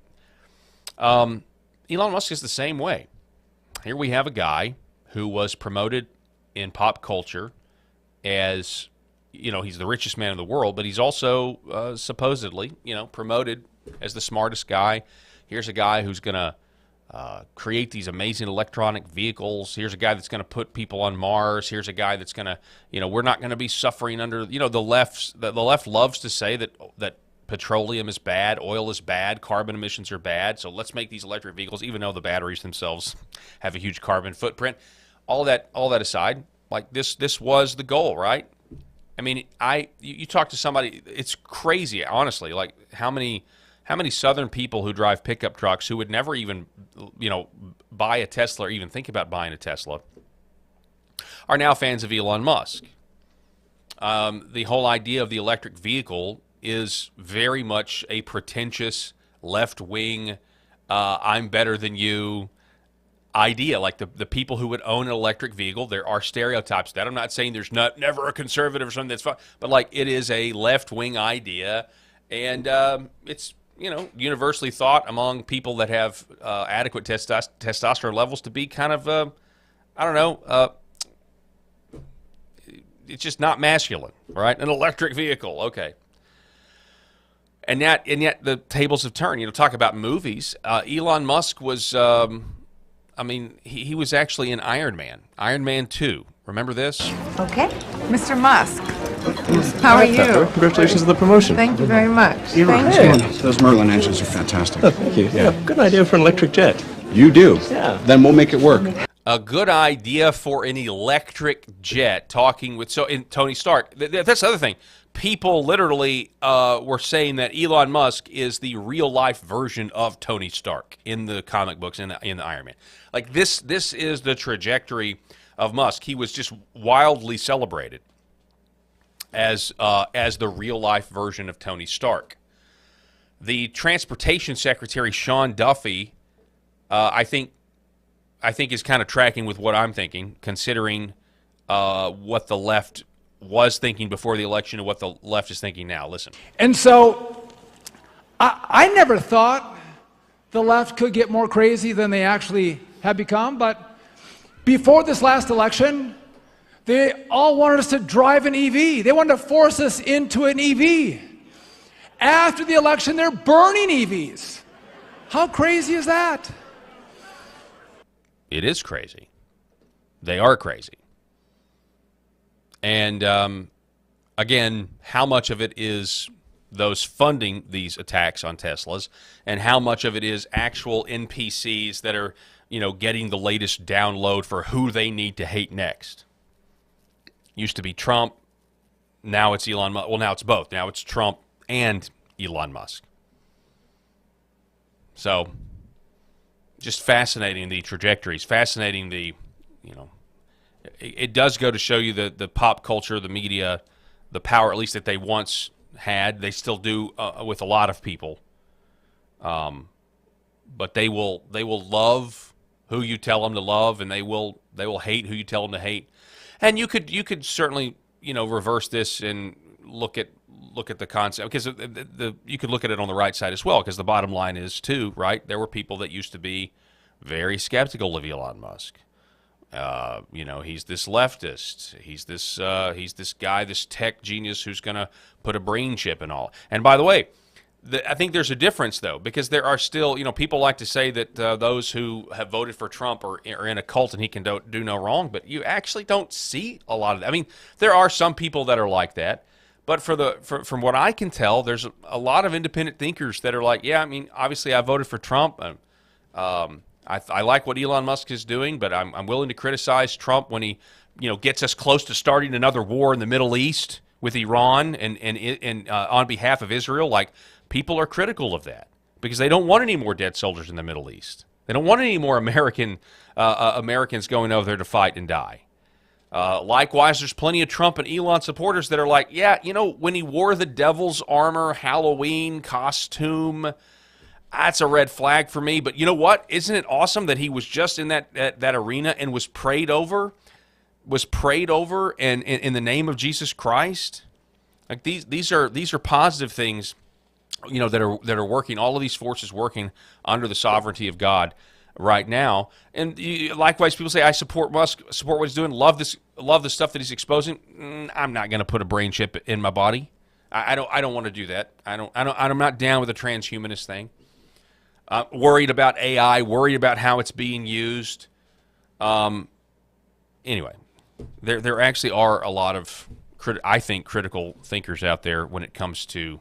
Elon Musk is the same way. Here we have a guy who was promoted in pop culture as, he's the richest man in the world, but he's also supposedly, promoted as the smartest guy. Here's a guy who's going to create these amazing electronic vehicles. Here's a guy that's going to put people on Mars. Here's a guy that's going to, we're not going to be suffering under, the left loves to say that petroleum is bad, oil is bad, carbon emissions are bad, so let's make these electric vehicles, even though the batteries themselves have a huge carbon footprint. All that aside, like this was the goal, right? I mean, you talk to somebody, it's crazy, honestly, like how many Southern people who drive pickup trucks who would never even, buy a Tesla or even think about buying a Tesla are now fans of Elon Musk. The whole idea of the electric vehicle is very much a pretentious left-wing, I'm better than you idea. Like the people who would own an electric vehicle, there are stereotypes that I'm not saying there's never a conservative or something that's fine, but like it is a left-wing idea, and it's universally thought among people that have adequate testosterone levels to be kind of it's just not masculine, right? An electric vehicle, okay. And yet the tables have turned. Talk about movies. Elon Musk was, he was actually in Iron Man 2. Remember this? Okay. Mr. Musk, how are you? Congratulations on the promotion. Thank you very much. Thank you. Those Merlin engines are fantastic. Oh, thank you. Yeah, good idea for an electric jet. You do? Yeah. Then we'll make it work. A good idea for an electric jet. Talking with Tony Stark. That's the other thing. People literally were saying that Elon Musk is the real-life version of Tony Stark in the comic books in the Iron Man. Like this is the trajectory of Musk. He was just wildly celebrated as the real-life version of Tony Stark. The Transportation Secretary Sean Duffy, I think is kind of tracking with what I'm thinking, considering what the left was thinking before the election and what the left is thinking now. Listen. And so I never thought the left could get more crazy than they actually have become, but before this last election, They all wanted us to drive an EV. They wanted to force us into an EV. After the election, they're burning EVs. How crazy is that? It is crazy. They are crazy. And again, how much of it is those funding these attacks on Teslas, and how much of it is actual NPCs that are, getting the latest download for who they need to hate next? Used to be Trump, now it's Elon Musk. Well, now it's both. Now it's Trump and Elon Musk. So, just fascinating, the trajectories, fascinating the, it does go to show you the pop culture, the media, the power, at least that they once had. They still do with a lot of people. But they will love who you tell them to love, and they will hate who you tell them to hate. And you could certainly reverse this and look at the concept, because you could look at it on the right side as well, because the bottom line is too, right? There were people that used to be very skeptical of Elon Musk. He's this leftist. He's this guy, this tech genius who's going to put a brain chip and all. And by the way, I think there's a difference, though, because there are still, people like to say that those who have voted for Trump are in a cult and he can do no wrong, but you actually don't see a lot of that. I mean, there are some people that are like that, but from what I can tell, there's a lot of independent thinkers that are like, yeah, I mean, obviously I voted for Trump. I like what Elon Musk is doing, but I'm willing to criticize Trump when he, gets us close to starting another war in the Middle East with Iran and on behalf of Israel. Like, people are critical of that because they don't want any more dead soldiers in the Middle East. They don't want any more Americans going over there to fight and die. Likewise, there's plenty of Trump and Elon supporters that are like, yeah, when he wore the devil's armor Halloween costume, that's a red flag for me. But you know what? Isn't it awesome that he was just in that arena and was prayed over and in the name of Jesus Christ? Like these are positive things, that are working. All of these forces working under the sovereignty of God right now. And likewise, people say, I support Musk, support what he's doing, love the stuff that he's exposing. I'm not going to put a brain chip in my body. I don't want to do that. I'm not down with the transhumanist thing. Worried about AI, worried about how it's being used. Anyway, there actually are a lot of, I think, critical thinkers out there when it comes to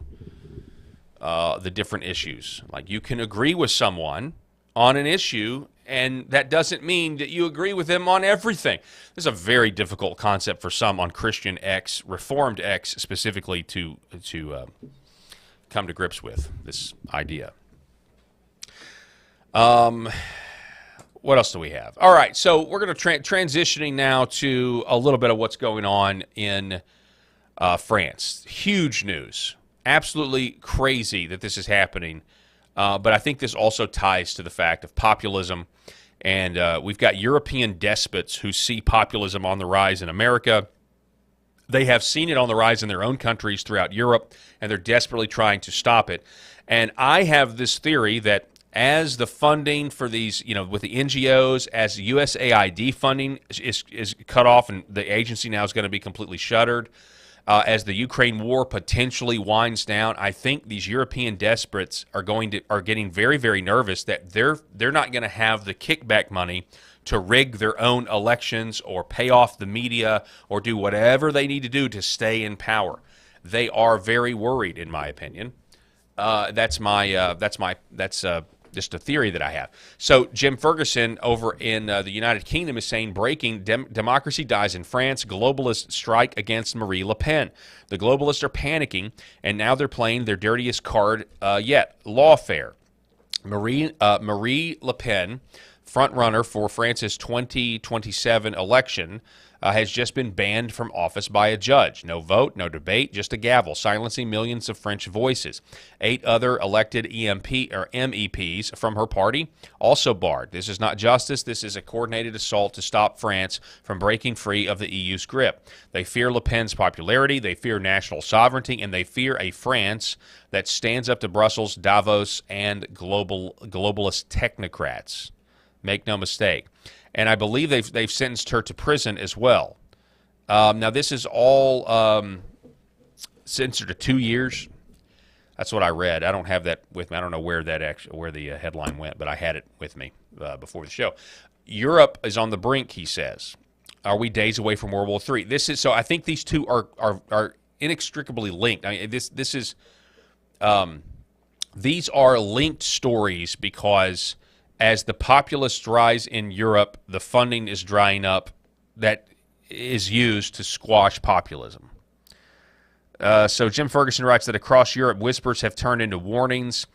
the different issues. Like, you can agree with someone on an issue, and that doesn't mean that you agree with them on everything. This is a very difficult concept for some on Christian X, Reformed X specifically, to come to grips with this idea. What else do we have? All right, so we're going to transitioning now to a little bit of what's going on in France. Huge news. Absolutely crazy that this is happening. But I think this also ties to the fact of populism. And we've got European despots who see populism on the rise in America. They have seen it on the rise in their own countries throughout Europe, and they're desperately trying to stop it. And I have this theory that as the funding for these, with the NGOs, as USAID funding is cut off and the agency now is going to be completely shuttered, as the Ukraine war potentially winds down, I think these European despots are getting very, very nervous that they're not going to have the kickback money to rig their own elections or pay off the media or do whatever they need to do to stay in power. They are very worried, in my opinion. That's just a theory that I have. So Jim Ferguson over in the United Kingdom is saying, breaking, democracy dies in France, globalists strike against Marie Le Pen. The globalists are panicking, and now they're playing their dirtiest card yet, lawfare. Marie Le Pen, front runner for France's 2027 election, has just been banned from office by a judge. No vote, no debate, just a gavel, silencing millions of French voices. 8 other elected MEPs from her party also barred. This is not justice. This is a coordinated assault to stop France from breaking free of the EU's grip. They fear Le Pen's popularity, they fear national sovereignty, and they fear a France that stands up to Brussels, Davos, and globalist technocrats. Make no mistake. And I believe they've sentenced her to prison as well. Now, this is all censored to 2 years. That's what I read. I don't have that with me. I don't know where the headline went, but I had it with me before the show. Europe is on the brink, he says. Are we days away from World War III? So I think these two are inextricably linked. I mean, these are linked stories because as the populists rise in Europe, the funding is drying up that is used to squash populism. So Jim Ferguson writes that across Europe, whispers have turned into warnings.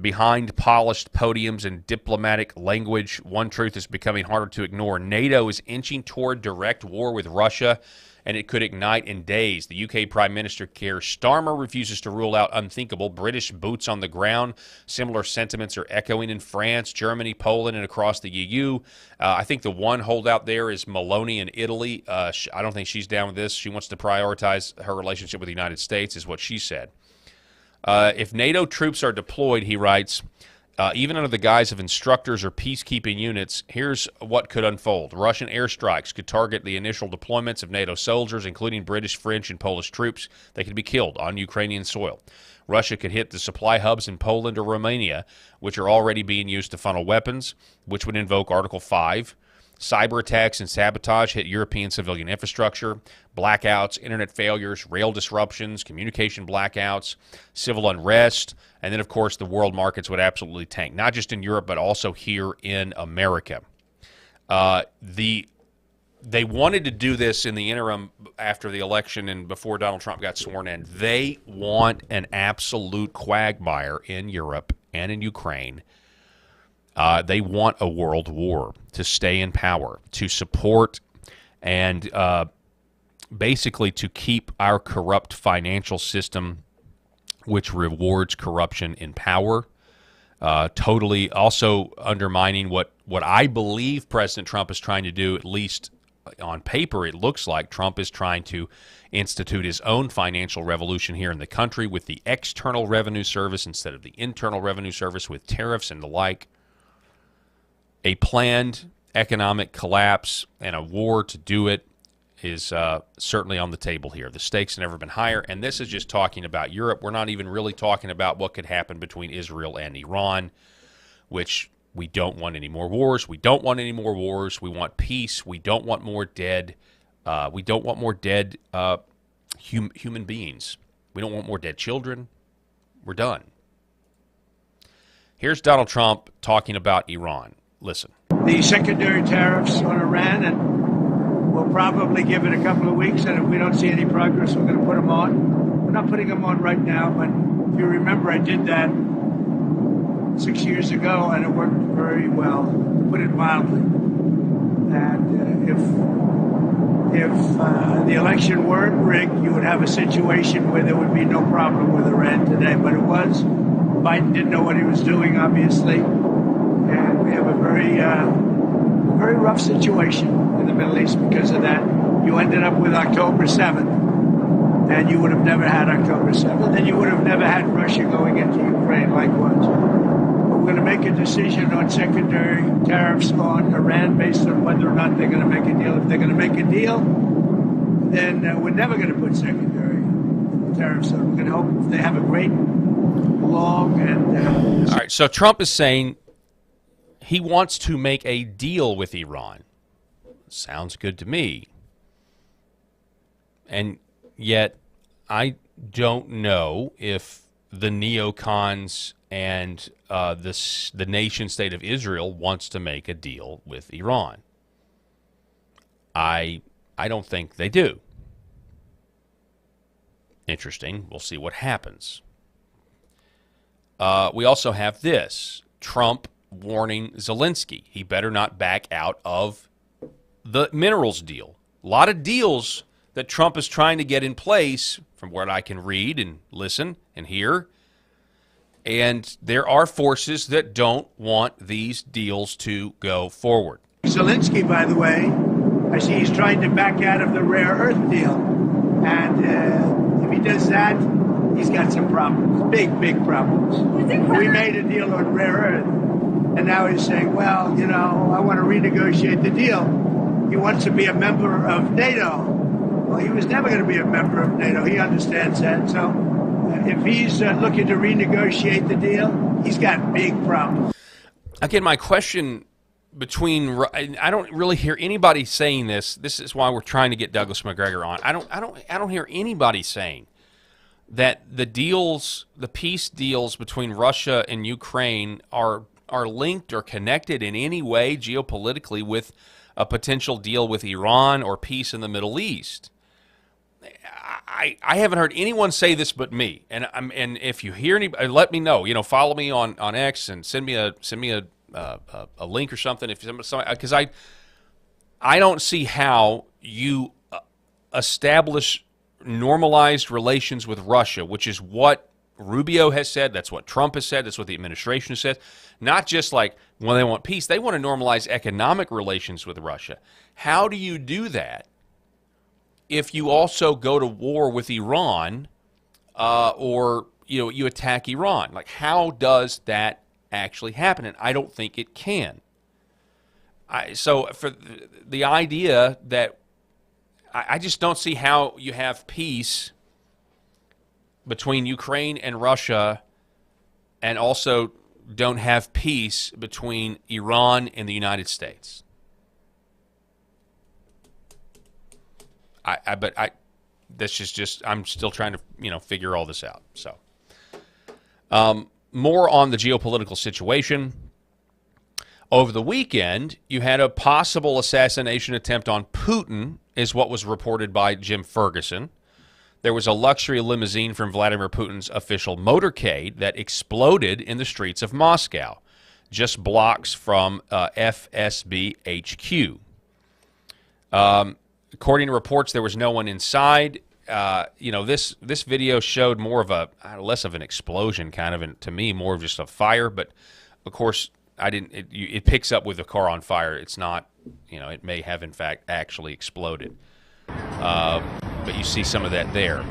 Behind polished podiums and diplomatic language, one truth is becoming harder to ignore. NATO is inching toward direct war with Russia, and it could ignite in days. The UK Prime Minister Keir Starmer refuses to rule out unthinkable. British boots on the ground. Similar sentiments are echoing in France, Germany, Poland, and across the EU. I think the one holdout there is Meloni in Italy. I don't think she's down with this. She wants to prioritize her relationship with the United States, is what she said. If NATO troops are deployed, he writes, even under the guise of instructors or peacekeeping units, here's what could unfold. Russian airstrikes could target the initial deployments of NATO soldiers, including British, French, and Polish troops. They could be killed on Ukrainian soil. Russia could hit the supply hubs in Poland or Romania, which are already being used to funnel weapons, which would invoke Article 5. Cyber attacks and sabotage hit European civilian infrastructure. Blackouts, internet failures, rail disruptions, communication blackouts, civil unrest, and then, of course, the world markets would absolutely tank, not just in Europe, but also here in America. They wanted to do this in the interim after the election and before Donald Trump got sworn in. They want an absolute quagmire in Europe and in Ukraine. They want a world war to stay in power, to support and basically to keep our corrupt financial system, which rewards corruption, in power, totally also undermining what I believe President Trump is trying to do. At least on paper, it looks like Trump is trying to institute his own financial revolution here in the country with the External Revenue Service instead of the Internal Revenue Service, with tariffs and the like. A planned economic collapse and a war to do it is certainly on the table here. The stakes have never been higher, and this is just talking about Europe. We're not even really talking about what could happen between Israel and Iran, which we don't want any more wars. We don't want any more wars. We want peace. We don't want more dead. We don't want more dead human beings. We don't want more dead children. We're done. Here's Donald Trump talking about Iran. Listen. The secondary tariffs on Iran, and we'll probably give it a couple of weeks, and if we don't see any progress, we're going to put them on. We're not putting them on right now, but if you remember, I did that 6 years ago, and it worked very well, to put it mildly. And if the election weren't rigged, you would have a situation where there would be no problem with Iran today, but it was. Biden didn't know what he was doing, obviously. And we have a very rough situation in the Middle East because of that. You ended up with October 7th, and you would have never had October 7th, and you would have never had Russia going into Ukraine likewise. But we're going to make a decision on secondary tariffs on Iran based on whether or not they're going to make a deal. If they're going to make a deal, then we're never going to put secondary tariffs on. We're going to hope they have a great, long, and... All right, so Trump is saying he wants to make a deal with Iran. Sounds good to me. And yet, I don't know if the neocons and the nation-state of Israel wants to make a deal with Iran. I don't think they do. Interesting. We'll see what happens. We also have this. Trump warning Zelensky he better not back out of the minerals deal. A lot of deals that Trump is trying to get in place, from what I can read and listen and hear. And there are forces that don't want these deals to go forward. Zelensky, by the way, I see he's trying to back out of the rare earth deal. And if he does that, he's got some problems, big problems. We made a deal on rare earth. And now he's saying, well, I want to renegotiate the deal. He wants to be a member of NATO. Well, he was never going to be a member of NATO. He understands that. So if he's looking to renegotiate the deal, he's got big problems. Again, my question I don't really hear anybody saying this. This is why we're trying to get Douglas McGregor on. I don't hear anybody saying that the peace deals between Russia and Ukraine are linked or connected in any way geopolitically with a potential deal with Iran or peace in the Middle East. I haven't heard anyone say this but me. And if you hear anybody, let me know. Follow me on X and send me a link or something. Because I don't see how you establish normalized relations with Russia, which is what Rubio has said. That's what Trump has said. That's what the administration has said. Not just like when they want peace, they want to normalize economic relations with Russia. How do you do that if you also go to war with Iran or you attack Iran? Like, how does that actually happen? And I don't think it can. So for the idea that I just don't see how you have peace between Ukraine and Russia and also don't have peace between Iran and the United States. That's just I'm still trying to figure all this out. So more on the geopolitical situation. Over the weekend, you had a possible assassination attempt on Putin, is what was reported by Jim Ferguson. There was a luxury limousine from Vladimir Putin's official motorcade that exploded in the streets of Moscow, just blocks from FSB HQ. According to reports, there was no one inside. This video showed more of less of an explosion, kind of, and to me, more of just a fire. But of course, it picks up with the car on fire. It's not, it may have in fact actually exploded. But you see some of that there.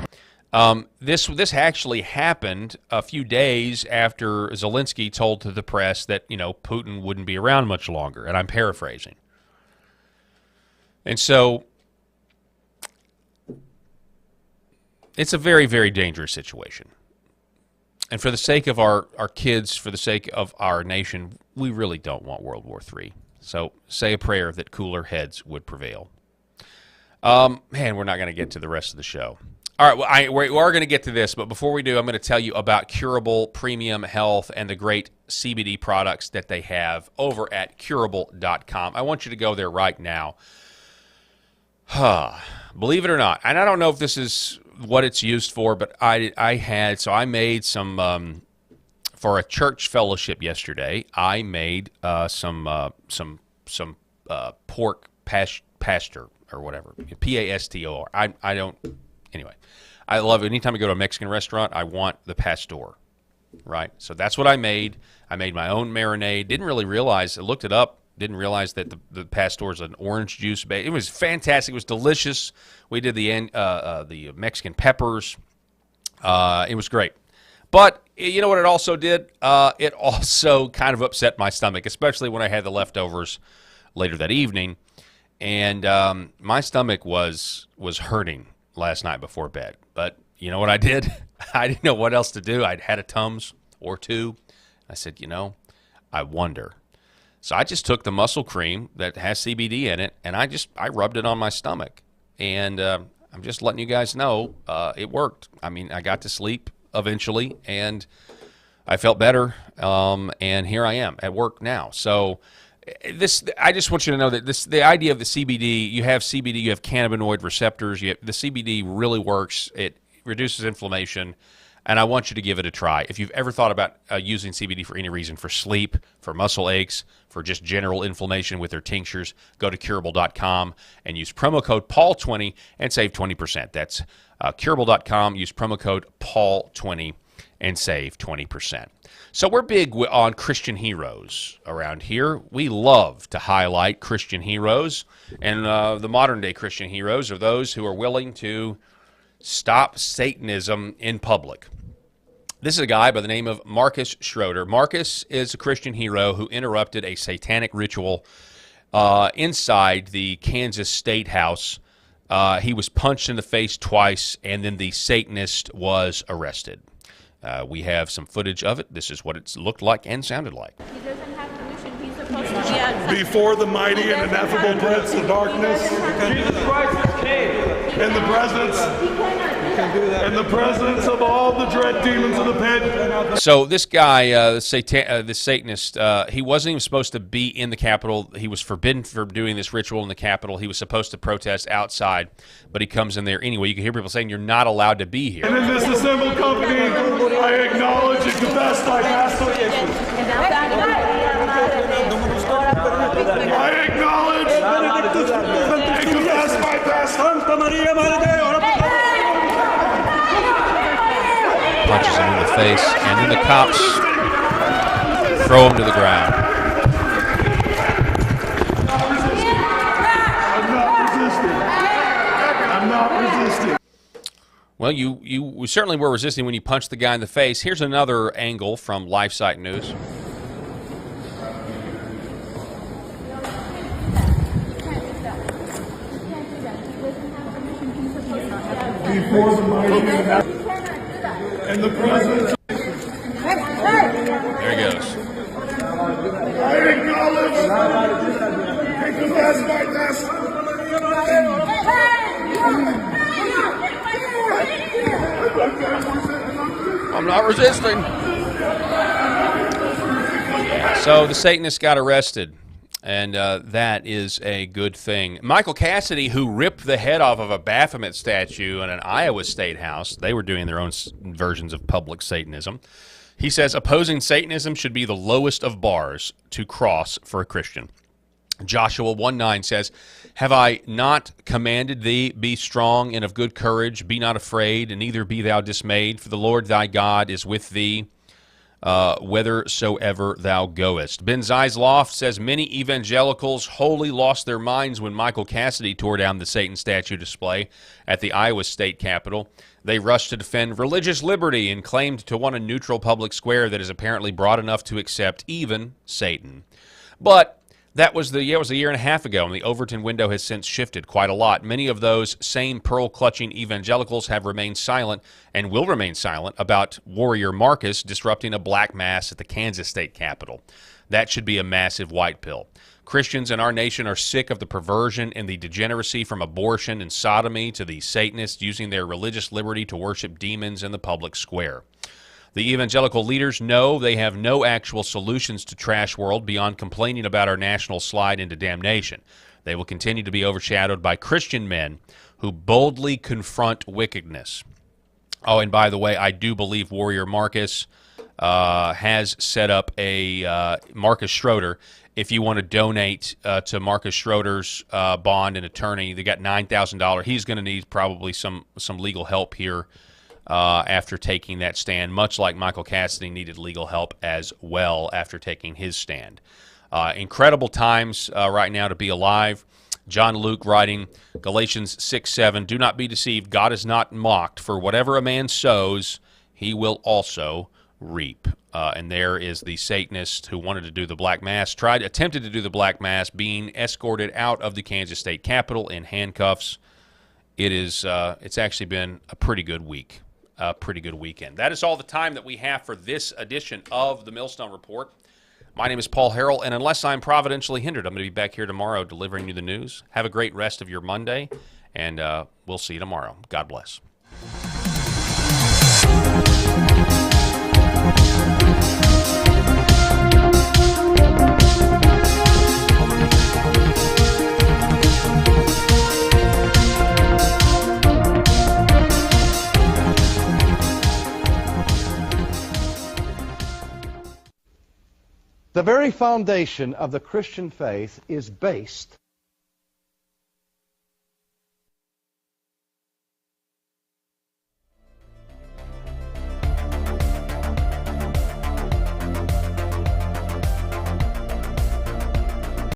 This actually happened a few days after Zelensky told to the press that, Putin wouldn't be around much longer, and I'm paraphrasing. And so it's a very, very dangerous situation. And for the sake of our kids, for the sake of our nation, we really don't want World War III. So say a prayer that cooler heads would prevail. Man, we're not going to get to the rest of the show. All right, well, we are going to get to this, but before we do, I'm going to tell you about Curable Premium Health and the great CBD products that they have over at curable.com. I want you to go there right now. Believe it or not, and I don't know if this is what it's used for, but I made some for a church fellowship yesterday. I made some pork pastor or whatever, pastor. I don't. Anyway, I love it. Anytime I go to a Mexican restaurant, I want the pastor, right? So that's what I made. I made my own marinade. Didn't really realize. I looked it up. Didn't realize that the pastor is an orange juice base. It was fantastic. It was delicious. We did the Mexican peppers. It was great. But you know what it also did? It also kind of upset my stomach, especially when I had the leftovers later that evening. And my stomach was hurting last night before bed. But you know what I did? I didn't know what else to do. I'd had a Tums or two. I said, I wonder. So I just took the muscle cream that has CBD in it, and I rubbed it on my stomach. And I'm just letting you guys know it worked. I mean, I got to sleep eventually, and I felt better. And here I am at work now. So I just want you to know that the idea of the CBD, you have cannabinoid receptors. The CBD really works. It reduces inflammation. And I want you to give it a try. If you've ever thought about using CBD for any reason, for sleep, for muscle aches, for just general inflammation with their tinctures, go to curable.com and use promo code PAUL20 and save 20%. That's curable.com. Use promo code PAUL20 and save 20%. So we're big on Christian heroes around here. We love to highlight Christian heroes. And the modern-day Christian heroes are those who are willing to stop Satanism in public. This is a guy by the name of Marcus Schroeder. Marcus is a Christian hero who interrupted a satanic ritual inside the Kansas State House He was punched in the face twice, and then the Satanist was arrested. We have some footage of it. This is what it looked like and sounded like. He doesn't have permission. He's supposed to be outside. Before the mighty and ineffable prince of darkness, Jesus Christ is king. In the presence of all the dread demons of the pit. So this guy, the Satanist, he wasn't even supposed to be in the Capitol. He was forbidden from doing this ritual in the Capitol. He was supposed to protest outside, but he comes in there anyway. You can hear people saying you're not allowed to be here. And in this assembled company, I acknowledge and confess my past allegiance. I acknowledge and confess my past. Punches him in the face, and then the cops throw him to the ground. I'm not resisting. Well, you certainly were resisting when you punched the guy in the face. Here's another angle from LifeSite News. Before the mighty and the presence. There he goes. I acknowledge and confess my past. I'm not resisting. So the Satanist got arrested, and that is a good thing. Michael Cassidy, who ripped the head off of a Baphomet statue in an Iowa State house, they were doing their own versions of public Satanism. He says opposing Satanism should be the lowest of bars to cross for a Christian. Joshua 1:9 says, "Have I not commanded thee, be strong and of good courage, be not afraid, and neither be thou dismayed, for the Lord thy God is with thee, whithersoever thou goest." Ben Zeisloft says, many evangelicals wholly lost their minds when Michael Cassidy tore down the Satan statue display at the Iowa State Capitol. They rushed to defend religious liberty and claimed to want a neutral public square that is apparently broad enough to accept even Satan. But that was a year and a half ago, and the Overton window has since shifted quite a lot. Many of those same pearl-clutching evangelicals have remained silent and will remain silent about Warrior Marcus disrupting a black mass at the Kansas State Capitol. That should be a massive white pill. Christians in our nation are sick of the perversion and the degeneracy from abortion and sodomy to the Satanists using their religious liberty to worship demons in the public square. The evangelical leaders know they have no actual solutions to trash world beyond complaining about our national slide into damnation. They will continue to be overshadowed by Christian men who boldly confront wickedness. Oh, and by the way, I do believe Warrior Marcus has set up a Marcus Schroeder. If you want to donate to Marcus Schroeder's bond and attorney, they got $9,000. He's going to need probably some legal help here. After taking that stand, much like Michael Cassidy needed legal help as well after taking his stand. Incredible times right now to be alive. John Luke writing, Galatians 6:7, "Do not be deceived, God is not mocked, for whatever a man sows, he will also reap." And there is the Satanist who wanted to do the Black Mass, attempted to do the Black Mass, being escorted out of the Kansas State Capitol in handcuffs. It's actually been a pretty good week. A pretty good weekend. That is all the time that we have for this edition of the Millstone Report. My name is Paul Harrell, and unless I'm providentially hindered, I'm going to be back here tomorrow delivering you the news. Have a great rest of your Monday, and we'll see you tomorrow. God bless. The very foundation of the Christian faith is based